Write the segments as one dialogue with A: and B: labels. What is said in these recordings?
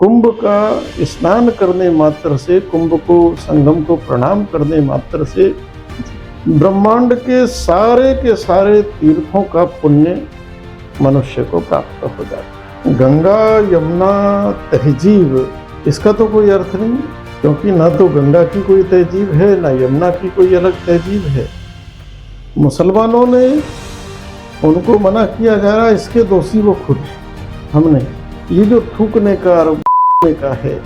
A: कुंभ का स्नान करने मात्र से, कुंभ को, संगम को प्रणाम करने मात्र से ब्रह्मांड के सारे तीर्थों का पुण्य मनुष्य को प्राप्त हो जाता है। गंगा यमुना तहजीब, इसका तो कोई अर्थ नहीं, क्योंकि ना तो गंगा की कोई तहजीब है, ना यमुना की कोई अलग तहजीब है। मुसलमानों ने उनको मना किया जा रहा है, इसके दोषी वो खुद है, हम नहीं। ये जो थूकने का और का है,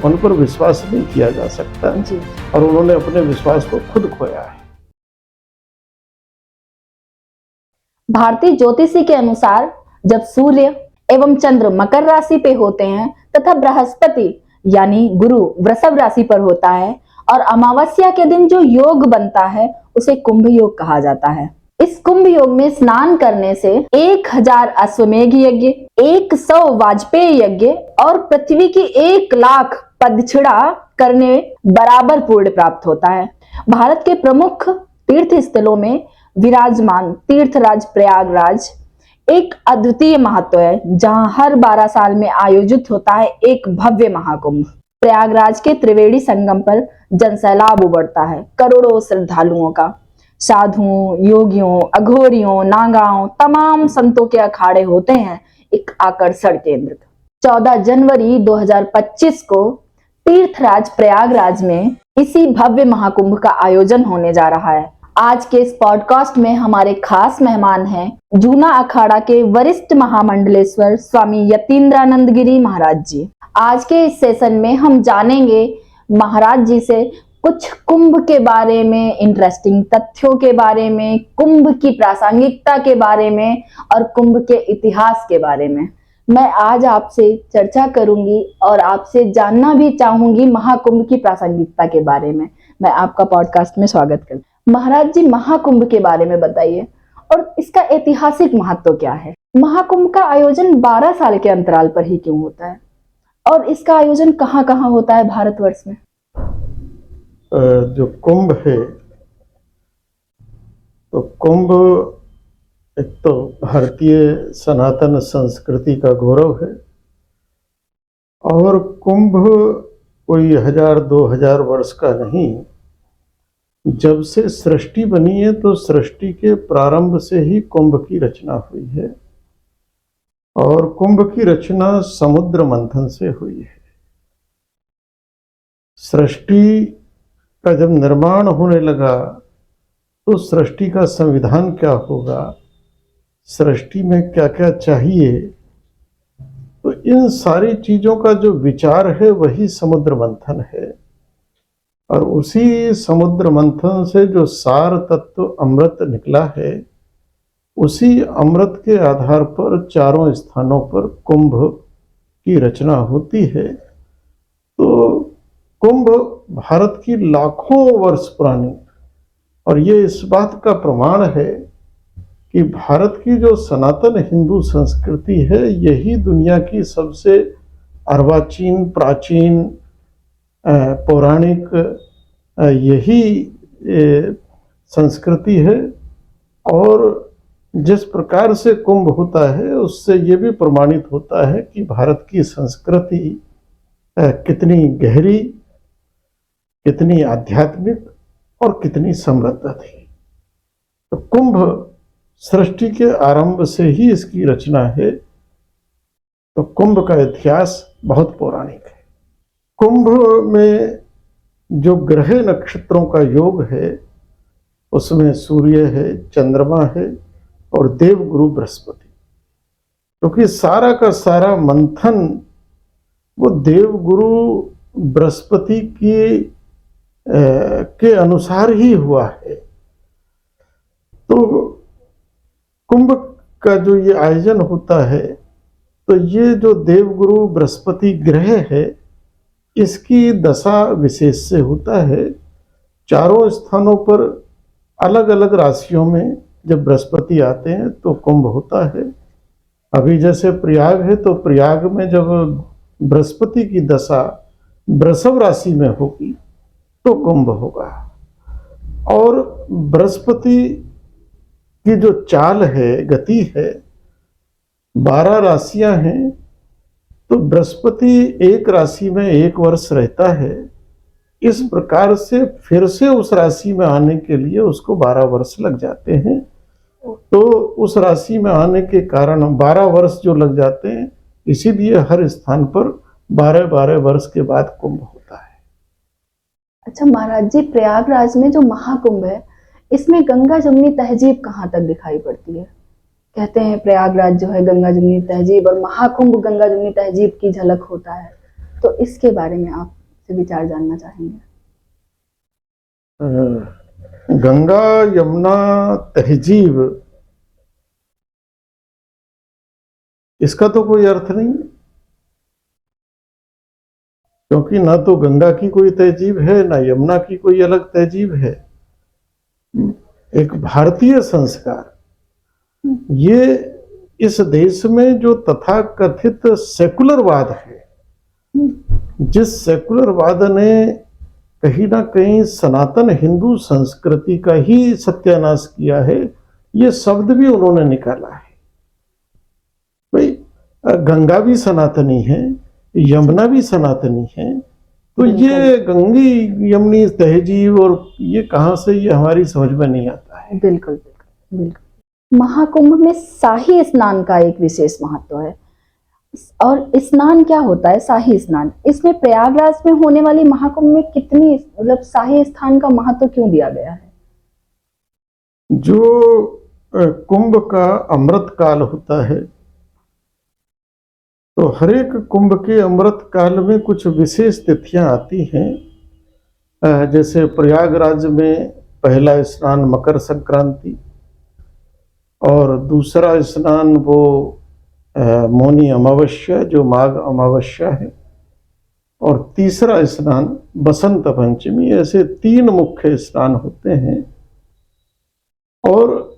A: उन पर विश्वास नहीं किया जा सकता जी। और उन्होंने अपने विश्वास को खुद खोया है।
B: भारतीय ज्योतिषी के अनुसार जब सूर्य एवं चंद्र मकर राशि पे होते हैं तथा बृहस्पति यानी गुरु वृषभ राशि पर होता है और अमावस्या के दिन जो योग बनता है उसे कुंभ योग कहा जाता है। इस कुंभ योग में स्नान करने से 1000 अश्वमेघ यज्ञ, 100 वाजपेयी यज्ञ और पृथ्वी की 1,00,000 पदछिड़ा करने बराबर पुण्य प्राप्त होता है। भारत के प्रमुख तीर्थ स्थलों में विराजमान तीर्थराज प्रयागराज एक अद्वितीय महत्व है, जहां हर 12 साल में आयोजित होता है एक भव्य महाकुंभ। प्रयागराज के त्रिवेणी संगम पर जनसैलाब उमड़ता है। करोड़ों श्रद्धालुओं का, साधुओं, योगियों, अघोरियों, नागाओं, तमाम संतों के अखाड़े होते हैं एक आकर्षण केंद्र। 14 जनवरी 2025 को तीर्थराज प्रयागराज में इसी भव्य महाकुंभ का आयोजन होने जा रहा है। आज के इस पॉडकास्ट में हमारे खास मेहमान हैं जूना अखाड़ा के वरिष्ठ महामंडलेश्वर स्वामी यतीन्द्रानंद गिरी महाराज जी। आज के इस सेशन में हम जानेंगे महाराज जी से कुछ कुंभ के बारे में, इंटरेस्टिंग तथ्यों के बारे में, कुंभ की प्रासंगिकता के बारे में और कुंभ के इतिहास के बारे में। मैं आज आपसे चर्चा करूंगी और आपसे जानना भी चाहूंगी महाकुंभ की प्रासंगिकता के बारे में। मैं आपका पॉडकास्ट में स्वागत करती हूँ। महाराज जी, महाकुंभ के बारे में बताइए और इसका ऐतिहासिक महत्व क्या है। महाकुंभ का आयोजन 12 साल के अंतराल पर ही क्यों होता है और इसका आयोजन कहाँ कहाँ होता है भारतवर्ष में?
A: जो कुंभ है, तो कुंभ एक तो भारतीय सनातन संस्कृति का गौरव है और कुंभ कोई 1000-2000 वर्ष का नहीं। जब से सृष्टि बनी है तो सृष्टि के प्रारंभ से ही कुंभ की रचना हुई है और कुंभ की रचना समुद्र मंथन से हुई है। सृष्टि का जब निर्माण होने लगा तो सृष्टि का संविधान क्या होगा, सृष्टि में क्या क्या चाहिए, तो इन सारी चीजों का जो विचार है वही समुद्र मंथन है। और उसी समुद्र मंथन से जो सार तत्व अमृत निकला है, उसी अमृत के आधार पर चारों स्थानों पर कुंभ की रचना होती है। तो कुंभ भारत की लाखों वर्ष पुरानी, और ये इस बात का प्रमाण है कि भारत की जो सनातन हिंदू संस्कृति है यही दुनिया की सबसे अर्वाचीन, प्राचीन, पौराणिक यही संस्कृति है। और जिस प्रकार से कुंभ होता है उससे ये भी प्रमाणित होता है कि भारत की संस्कृति कितनी गहरी, कितनी आध्यात्मिक और कितनी समृद्ध थी। तो कुंभ सृष्टि के आरंभ से ही इसकी रचना है। तो कुंभ का इतिहास बहुत पौराणिक है। कुंभ में जो ग्रह नक्षत्रों का योग है उसमें सूर्य है, चंद्रमा है और देवगुरु बृहस्पति, क्योंकि सारा का सारा मंथन वो देवगुरु बृहस्पति के अनुसार ही हुआ है। तो कुंभ का जो ये आयोजन होता है, तो ये जो देवगुरु बृहस्पति ग्रह है इसकी दशा विशेष से होता है। चारों स्थानों पर अलग अलग राशियों में जब बृहस्पति आते हैं तो कुंभ होता है। अभी जैसे प्रयाग है तो प्रयाग में जब बृहस्पति की दशा वृषभ राशि में होगी तो कुंभ होगा। और बृहस्पति की जो चाल है, गति है, 12 राशियां हैं तो बृहस्पति एक राशि में एक वर्ष रहता है, इस प्रकार से फिर से उस राशि में आने के लिए उसको 12 वर्ष लग जाते हैं। तो उस राशि में आने के कारण 12 वर्ष जो लग जाते हैं, इसीलिए हर स्थान पर 12-12 वर्ष के बाद कुंभ होता है।
B: अच्छा महाराज जी, प्रयागराज में जो महाकुंभ है, इसमें गंगा जमुनी तहजीब कहाँ तक दिखाई पड़ती है? कहते हैं प्रयागराज जो है गंगा जमुनी तहजीब और महाकुंभ गंगा जमुनी तहजीब की झलक होता है, तो इसके बारे में आपसे विचार जानना चाहेंगे।
A: गंगा यमुना तहजीब, इसका तो कोई अर्थ नहीं, क्योंकि ना तो गंगा की कोई तहजीब है, ना यमुना की कोई अलग तहजीब है। एक भारतीय संस्कार, ये इस देश में जो तथाकथित सेकुलरवाद है, जिस सेकुलरवाद ने कहीं ना कहीं सनातन हिंदू संस्कृति का ही सत्यानाश किया है, ये शब्द भी उन्होंने निकाला है। भाई गंगा भी सनातनी है, यमुना भी सनातनी है, तो ये गंगी यमुनी तहजीब और ये कहाँ से, ये हमारी समझ में नहीं आता है।
B: बिल्कुल बिल्कुल बिल्कुल। महाकुंभ में शाही स्नान का एक विशेष महत्व है, और स्नान क्या होता है? शाही स्नान। इसमें प्रयागराज में होने वाली महाकुंभ में कितनी, मतलब शाही स्नान का महत्व क्यों दिया गया है?
A: जो कुंभ का अमृत काल होता है, तो हर एक कुंभ के अमृत काल में कुछ विशेष तिथियां आती हैं। जैसे प्रयागराज में पहला स्नान मकर संक्रांति, और दूसरा स्नान वो मौनी अमावस्या जो माघ अमावस्या है, और तीसरा स्नान बसंत पंचमी। ऐसे 3 मुख्य स्नान होते हैं, और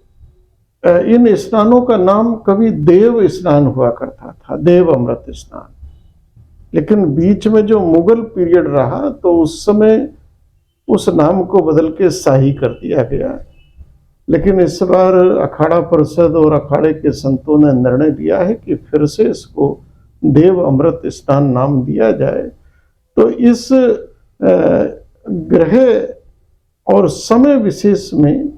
A: इन स्नानों का नाम कभी देव स्नान हुआ करता था, देव अमृत स्नान। लेकिन बीच में जो मुगल पीरियड रहा, तो उस समय उस नाम को बदल के शाही कर दिया गया। लेकिन इस बार अखाड़ा परिषद और अखाड़े के संतों ने निर्णय लिया है कि फिर से इसको देव अमृत स्नान नाम दिया जाए। तो इस ग्रह और समय विशेष में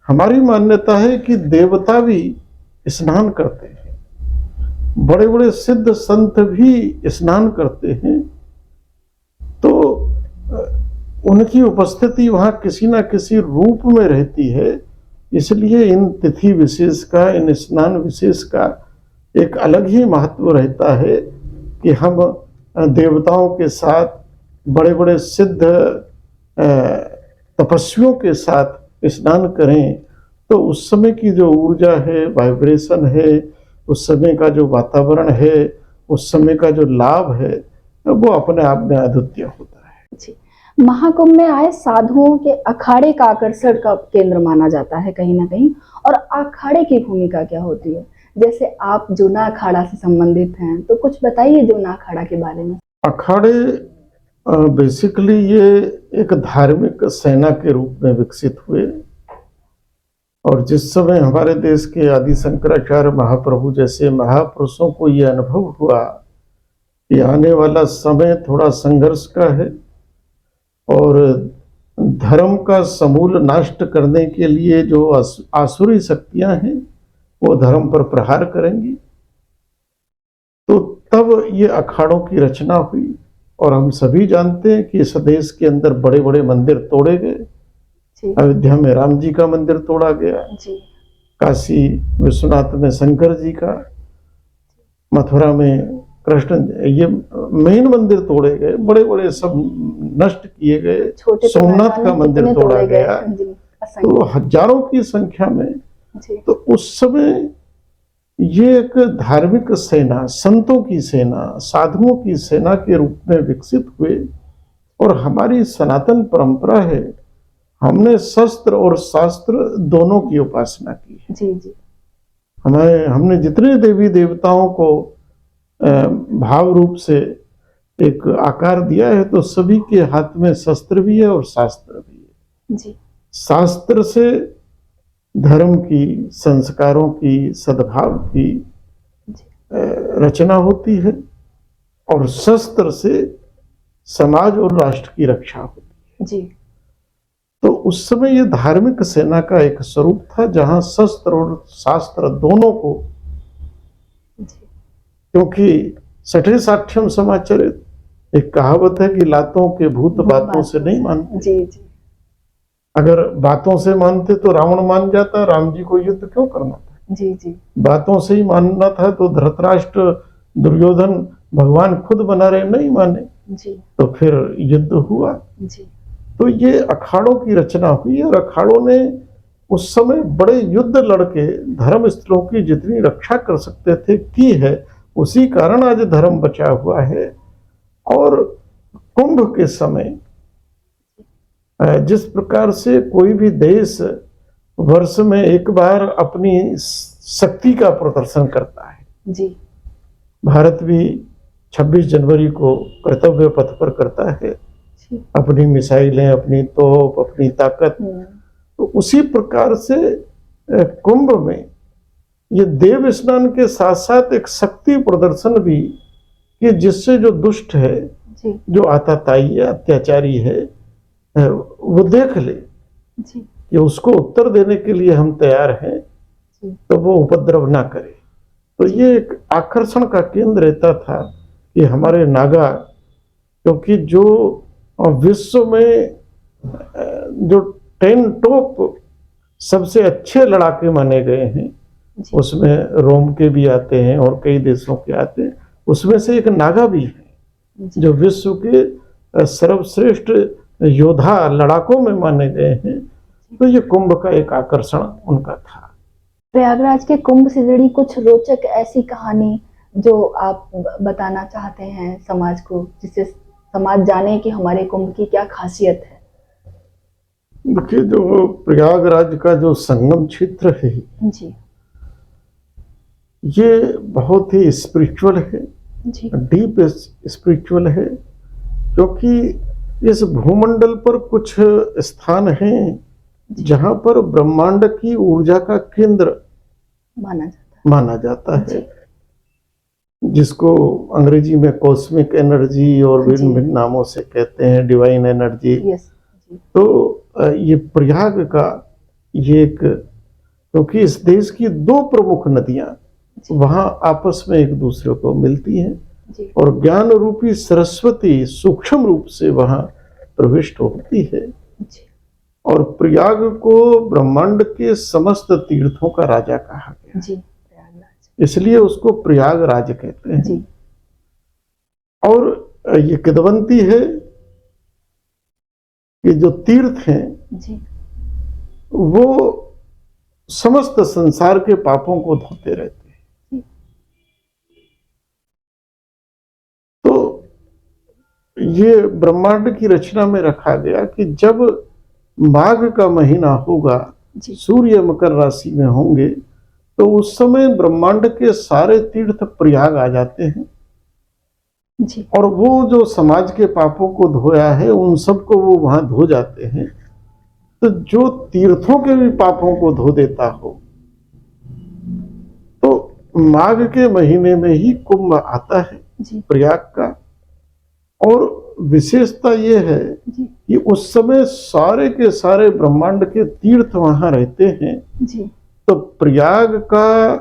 A: हमारी मान्यता है कि देवता भी स्नान करते हैं, बड़े बड़े सिद्ध संत भी स्नान करते हैं। तो उनकी उपस्थिति वहाँ किसी ना किसी रूप में रहती है, इसलिए इन तिथि विशेष का, इन स्नान विशेष का एक अलग ही महत्व रहता है कि हम देवताओं के साथ, बड़े बड़े सिद्ध तपस्वियों के साथ स्नान करें। तो उस समय की जो ऊर्जा है, वाइब्रेशन है, उस समय का जो वातावरण है, उस समय का जो लाभ है, वो अपने आप में अद्वितीय होता है।
B: जी, महाकुंभ में आए साधुओं के अखाड़े का आकर्षण का केंद्र माना जाता है कहीं ना कहीं, और अखाड़े की भूमिका क्या होती है? जैसे आप जूना अखाड़ा से संबंधित हैं, तो कुछ बताइए जूना अखाड़ा के बारे में।
A: अखाड़े बेसिकली ये एक धार्मिक सेना के रूप में विकसित हुए, और जिस समय हमारे देश के आदि शंकराचार्य महाप्रभु जैसे महापुरुषों को ये अनुभव हुआ कि आने वाला समय थोड़ा संघर्ष का है, और धर्म का समूल नष्ट करने के लिए जो आसुरी शक्तियां हैं, वो धर्म पर प्रहार करेंगी। तो तब ये अखाड़ों की रचना हुई, और हम सभी जानते हैं कि इस देश के अंदर बड़े बड़े मंदिर तोड़े गए। अयोध्या में राम जी का मंदिर तोड़ा गया, काशी विश्वनाथ में शंकर जी का, मथुरा में कृष्ण, ये मेन मंदिर तोड़े गए, बड़े बड़े सब नष्ट किए गए। सोमनाथ का मंदिर तोड़ा गया, तो हजारों की संख्या में। तो उस समय ये एक धार्मिक सेना, संतों की सेना, साधुओं की सेना के रूप में विकसित हुए। और हमारी सनातन परंपरा है, हमने शस्त्र और शास्त्र दोनों की उपासना की है।
B: जी जी।
A: हमने जितने देवी देवताओं को भाव रूप से एक आकार दिया है, तो सभी के हाथ में शस्त्र भी है और शास्त्र भी है।
B: जी।
A: शास्त्र से धर्म की, संस्कारों की, सद्भाव की रचना होती है, और शस्त्र से समाज और राष्ट्र की रक्षा होती।
B: जी
A: तो उस समय ये धार्मिक सेना का एक स्वरूप था, जहां शस्त्र और शास्त्र दोनों को,
B: जी
A: क्योंकि सठे साठ्यम समाचरित, एक कहावत है कि लातों के भूत बातों से नहीं मानते।
B: जी जी
A: अगर बातों से मानते तो रावण मान जाता, राम जी को युद्ध क्यों करना था।
B: जी जी
A: बातों से ही मानना था तो धृतराष्ट्र, दुर्योधन, भगवान खुद बना रहे, नहीं माने
B: जी
A: तो फिर युद्ध हुआ।
B: जी
A: तो ये अखाड़ों की रचना हुई और अखाड़ों ने उस समय बड़े युद्ध लड़के धर्म स्थलों की जितनी रक्षा कर सकते थे की है। उसी कारण आज धर्म बचा हुआ है। और कुंभ के समय जिस प्रकार से कोई भी देश वर्ष में एक बार अपनी शक्ति का प्रदर्शन करता है,
B: जी
A: भारत भी 26 जनवरी को कर्तव्य पथ पर करता है,
B: जी
A: अपनी मिसाइलें, अपनी तोप, अपनी ताकत। तो उसी प्रकार से कुंभ में ये देव स्नान के साथ साथ एक शक्ति प्रदर्शन भी, कि जिससे जो दुष्ट है,
B: जी
A: जो आताताई है, अत्याचारी है, वो देख ले
B: जी
A: कि उसको उत्तर देने के लिए हम तैयार हैं,
B: जी
A: तो वो उपद्रव ना करे। तो ये एक आकर्षण का केंद्र रहता था कि हमारे नागा, क्योंकि जो विश्व में जो 10 टॉप सबसे अच्छे लड़ाके माने गए हैं,
B: जी
A: उसमें रोम के भी आते हैं और कई देशों के आते हैं, उसमें से एक नागा भी है
B: जी
A: जो विश्व के सर्वश्रेष्ठ योद्धा लड़ाकों में माने गए हैं। तो ये कुंभ का एक आकर्षण उनका था।
B: प्रयागराज के कुंभ से जुड़ी कुछ रोचक ऐसी कहानी जो आप बताना चाहते हैं समाज को, जिससे समाज जाने कि हमारे कुंभ की क्या खासियत है।
A: देखिए, जो प्रयागराज का जो संगम क्षेत्र है,
B: जी
A: ये बहुत ही स्पिरिचुअल है,
B: जी
A: डीप स्पिरिचुअल है, क्योंकि इस भूमंडल पर कुछ स्थान हैं जहां पर ब्रह्मांड की ऊर्जा का केंद्र माना जाता
B: जी
A: है, जिसको अंग्रेजी में कॉस्मिक एनर्जी और
B: जी
A: भिन्न भिन्न नामों से कहते हैं, डिवाइन एनर्जी।
B: यस जी
A: तो ये प्रयाग का ये एक, क्योंकि इस देश की 2 प्रमुख नदियां वहां आपस में एक दूसरे को मिलती हैं
B: जी
A: और ज्ञान रूपी सरस्वती सूक्ष्म रूप से वहां प्रविष्ट होती है।
B: जी
A: और प्रयाग को ब्रह्मांड के समस्त तीर्थों का राजा कहा गया,
B: जी प्रयागराज
A: इसलिए उसको प्रयागराज कहते हैं।
B: जी
A: और ये किदवंती है कि जो तीर्थ हैं
B: जी
A: वो समस्त संसार के पापों को धोते रहते हैं। तो ये ब्रह्मांड की रचना में रखा गया कि जब माघ का महीना होगा,
B: जी
A: सूर्य मकर राशि में होंगे, तो उस समय ब्रह्मांड के सारे तीर्थ प्रयाग आ जाते हैं
B: जी
A: और वो जो समाज के पापों को धोया है उन सबको वो वहां धो जाते हैं। तो जो तीर्थों के भी पापों को धो देता हो, तो माघ के महीने में ही कुंभ आता है
B: जी
A: प्रयाग का। और विशेषता ये है
B: जी
A: कि उस समय सारे के सारे ब्रह्मांड के तीर्थ वहां रहते हैं।
B: जी
A: तो प्रयाग का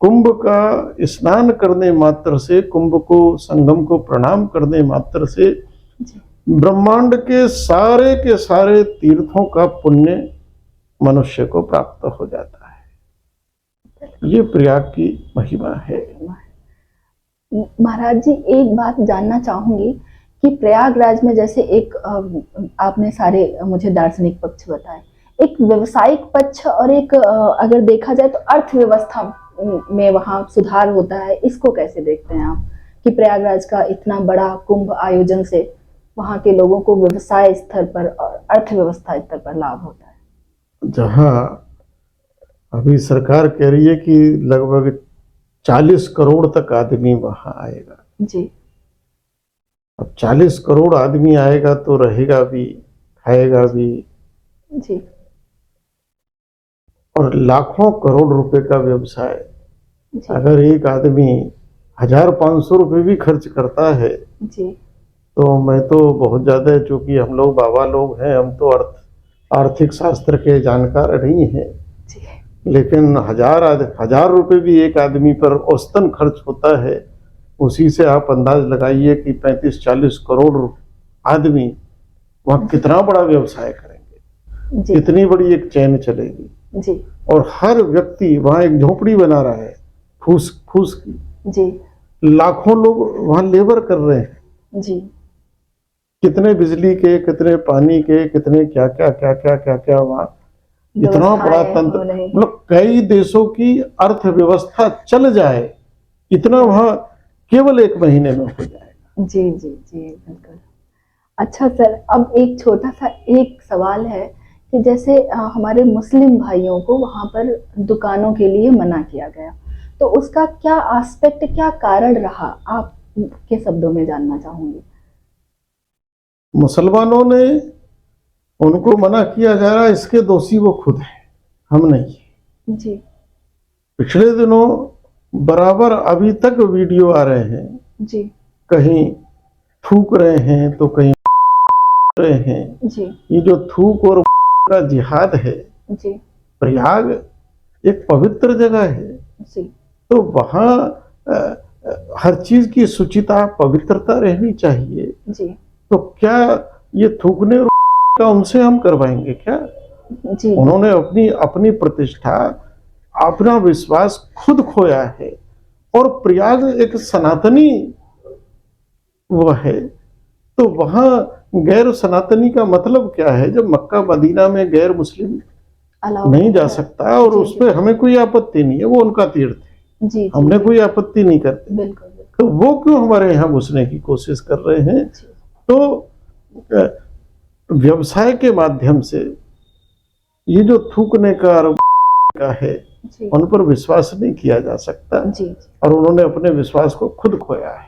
A: कुंभ का स्नान करने मात्र से, कुंभ को संगम को प्रणाम करने मात्र से
B: जी
A: ब्रह्मांड के सारे तीर्थों का पुण्य मनुष्य को प्राप्त हो जाता है। ये प्रयाग की महिमा है।
B: महाराज जी, एक बात जानना चाहूंगी कि प्रयागराज में जैसे एक आपने सारे मुझे दार्शनिक पक्ष बताए, एक व्यवसायिक पक्ष और एक अगर देखा जाए तो अर्थव्यवस्था में वहाँ सुधार होता है, इसको कैसे देखते हैं आप कि प्रयागराज का इतना बड़ा कुंभ आयोजन से वहाँ के लोगों को व्यवसाय स्तर पर और अर्थव्यवस्था स्तर पर लाभ होता है।
A: जहां अभी सरकार कह रही है कि लगभग 40 करोड़ तक आदमी वहां आएगा।
B: जी
A: अब 40 करोड़ आदमी आएगा तो रहेगा भी, खाएगा भी,
B: जी
A: और लाखों करोड़ रुपए का व्यवसाय।
B: जी
A: अगर एक आदमी 1,500 रुपये भी खर्च करता है,
B: जी
A: तो मैं तो बहुत ज़्यादा, चूंकि हम लोग बाबा लोग हैं, हम तो आर्थिक शास्त्र के जानकार नहीं हैं,
B: जी
A: लेकिन 1,000 रुपये भी एक आदमी पर औसतन खर्च होता है। उसी से आप अंदाज लगाइए कि 35-40 करोड़ आदमी वहाँ कितना बड़ा व्यवसाय करेंगे,
B: जी
A: कितनी बड़ी एक चैन चलेगी।
B: जी
A: और हर व्यक्ति वहाँ एक झोपड़ी बना रहा है फूस फूस की,
B: जी
A: लाखों लोग वहाँ लेबर कर रहे हैं,
B: जी
A: कितने बिजली के, कितने पानी के, कितने क्या क्या क्या क्या क्या क्या वहाँ इतना बड़ा
B: व्यवस्थाएं
A: तंत्र,
B: हो रही
A: मतलब कई देशों की अर्थव्यवस्था चल जाए, इतना वहाँ केवल 1 महीने में हो जाएगा।
B: जी जी जी बिल्कुल। अच्छा सर, अब एक छोटा सा एक सवाल है कि जैसे हमारे मुस्लिम भाइयों को वहां पर दुकानों के लिए मना किया गया, तो उसका क्या एस्पेक्ट, क्या कारण रहा, आप के शब्दों में जानना चाहूंगी।
A: मुसलमानों ने उनको मना किया जा रहा है, इसके दोषी वो खुद है, हम नहीं।
B: जी
A: पिछले दिनों बराबर अभी तक वीडियो आ रहे हैं,
B: जी
A: कहीं थूक रहे हैं तो कहीं रहे हैं।
B: जी
A: ये जो थूक और का जिहाद है,
B: जी
A: प्रयाग एक पवित्र जगह है,
B: जी
A: तो वहाँ हर चीज की शुचिता पवित्रता रहनी चाहिए।
B: जी
A: तो क्या ये थूकने और का उनसे हम करवाएंगे क्या?
B: जी
A: उन्होंने अपनी अपनी प्रतिष्ठा, अपना विश्वास खुद खोया है। और प्रयाग एक सनातनी वो है, तो वहाँ गैर सनातनी का मतलब क्या है? जब मक्का मदीना में गैर मुस्लिम
B: अलाउ
A: नहीं जा
B: है।
A: सकता, और
B: जी
A: उस पर हमें कोई आपत्ति नहीं है, वो उनका तीर्थ है,
B: जी जी
A: हमने
B: जी
A: कोई आपत्ति नहीं करते,
B: बिल्कुल बिल्कुल।
A: तो वो क्यों हमारे यहाँ घुसने की कोशिश कर रहे हैं?
B: जी
A: तो व्यवसाय के माध्यम से ये जो थूकने का और का है,
B: जी
A: उन पर विश्वास नहीं किया जा सकता,
B: जी
A: और उन्होंने अपने विश्वास को खुद खोया है,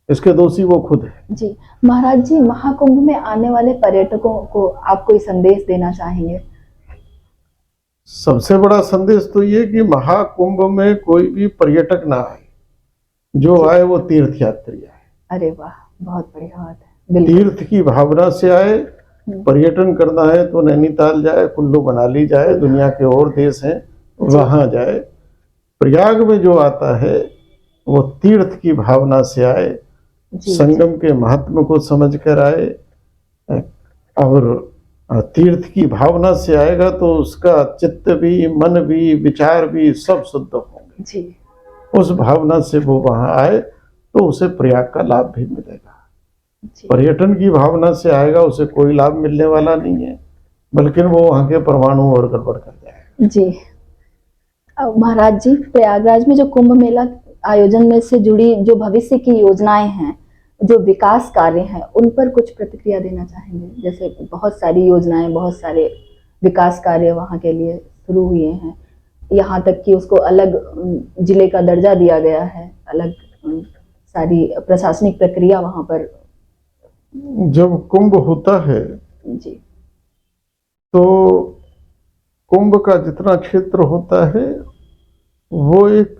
A: इसके दोषी वो खुद है।
B: जी। महाराज जी, महाकुंभ में आने वाले पर्यटकों को आप कोई संदेश देना चाहेंगे।
A: सबसे बड़ा संदेश तो ये कि महाकुंभ में कोई भी पर्यटक ना आए, जो
B: जी।
A: आए वो तीर्थ यात्री आए,
B: अरे वाह, बहुत बढ़िया बात है। बिल्कुल।
A: तीर्थ की भावना से आए। पर्यटन करना है तो नैनीताल जाए, कुल्लू मनाली जाए, दुनिया के और देश हैं वहां जाए। प्रयाग में जो आता है वो तीर्थ की भावना से आए,
B: जी
A: संगम के महत्व को समझ कर आए, और तीर्थ की भावना से आएगा तो उसका चित्त भी, मन भी, विचार भी सब शुद्ध होंगे।
B: जी
A: उस भावना से वो वहां आए तो उसे प्रयाग का लाभ भी मिलेगा।
B: जी
A: पर्यटन की भावना से आएगा, उसे कोई लाभ मिलने वाला नहीं है, बल्कि वो वहां के परमाणु और गड़बड़ कर जाएगा।
B: जी। महाराज जी, प्रयागराज में जो कुंभ मेला आयोजन में से जुड़ी जो भविष्य की योजनाएं हैं, जो विकास कार्य हैं, उन पर कुछ प्रतिक्रिया देना चाहेंगे। जैसे बहुत सारी योजनाएं, बहुत सारे विकास कार्य वहाँ के लिए शुरू हुए हैं, यहाँ तक कि उसको अलग जिले का दर्जा दिया गया है, अलग सारी प्रशासनिक प्रक्रिया वहाँ पर।
A: जब कुंभ होता है
B: जी
A: तो कुंभ का जितना क्षेत्र होता है वो एक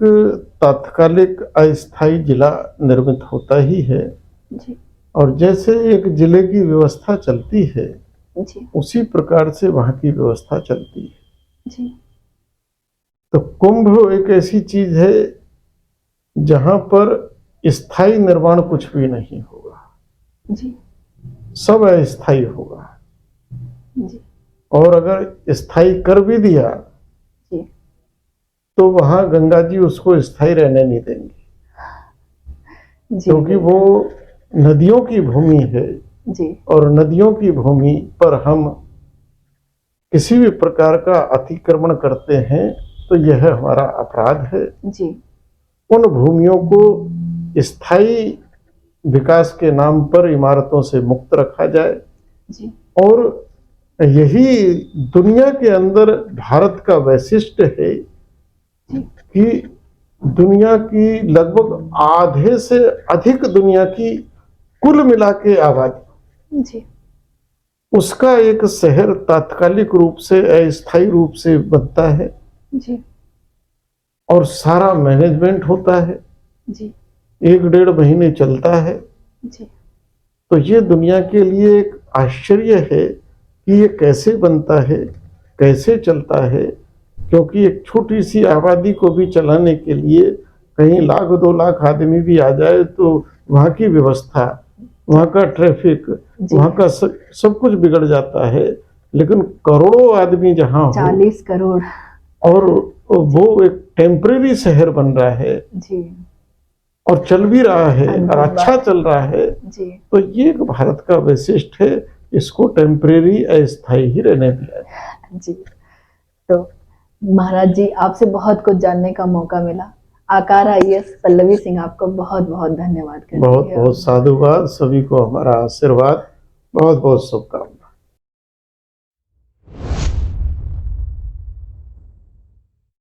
A: तात्कालिक अस्थायी जिला निर्मित होता ही है,
B: जी
A: और जैसे एक जिले की व्यवस्था चलती है
B: जी
A: उसी प्रकार से वहाँ की व्यवस्था चलती है।
B: जी
A: तो कुंभ एक ऐसी चीज है जहाँ पर स्थायी निर्माण कुछ भी नहीं होगा,
B: जी
A: सब अस्थायी होगा।
B: जी
A: और अगर स्थायी कर भी दिया
B: जी
A: तो वहां गंगा जी उसको स्थायी रहने नहीं देंगी,
B: जी
A: क्योंकि वो नदियों की भूमि है,
B: जी
A: और नदियों की भूमि पर हम किसी भी प्रकार का अतिक्रमण करते हैं तो यह हमारा अपराध है।
B: जी
A: उन भूमियों को स्थायी विकास के नाम पर इमारतों से मुक्त रखा जाए,
B: जी
A: और यही दुनिया के अंदर भारत का वैशिष्ट्य है कि दुनिया की लगभग आधे से अधिक दुनिया की कुल मिला के आबादी,
B: जी
A: उसका एक शहर तात्कालिक रूप से, अस्थायी रूप से बनता है,
B: जी
A: और सारा मैनेजमेंट होता है।
B: जी
A: 1-1.5 महीने चलता है।
B: जी
A: तो ये दुनिया के लिए एक आश्चर्य है कि ये कैसे बनता है, कैसे चलता है, क्योंकि एक छोटी सी आबादी को भी चलाने के लिए कहीं 1,00,000-2,00,000 आदमी भी आ जाए तो वहाँ की व्यवस्था, वहाँ का ट्रैफिक,
B: जी।
A: वहाँ का सब कुछ बिगड़ जाता है। लेकिन करोड़ों आदमी जहाँ हो
B: 40 करोड़।
A: और वो एक टेम्परेरी शहर बन रहा है
B: जी
A: और चल भी रहा है और
B: अद्भुत
A: अच्छा
B: बात।
A: चल रहा है,
B: जी
A: तो ये एक भारत का वैशिष्ट है। इसको टेम्परेरी अस्थायी ही रहने दिया जाए।
B: जी। तो महाराज जी, आपसे बहुत कुछ जानने का मौका मिला। आकार आईएएस पल्लवी सिंह, आपको बहुत बहुत धन्यवाद करती
A: बहुत
B: है।
A: बहुत साधुवाद, सभी को हमारा आशीर्वाद, बहुत बहुत शुभकामनाएं।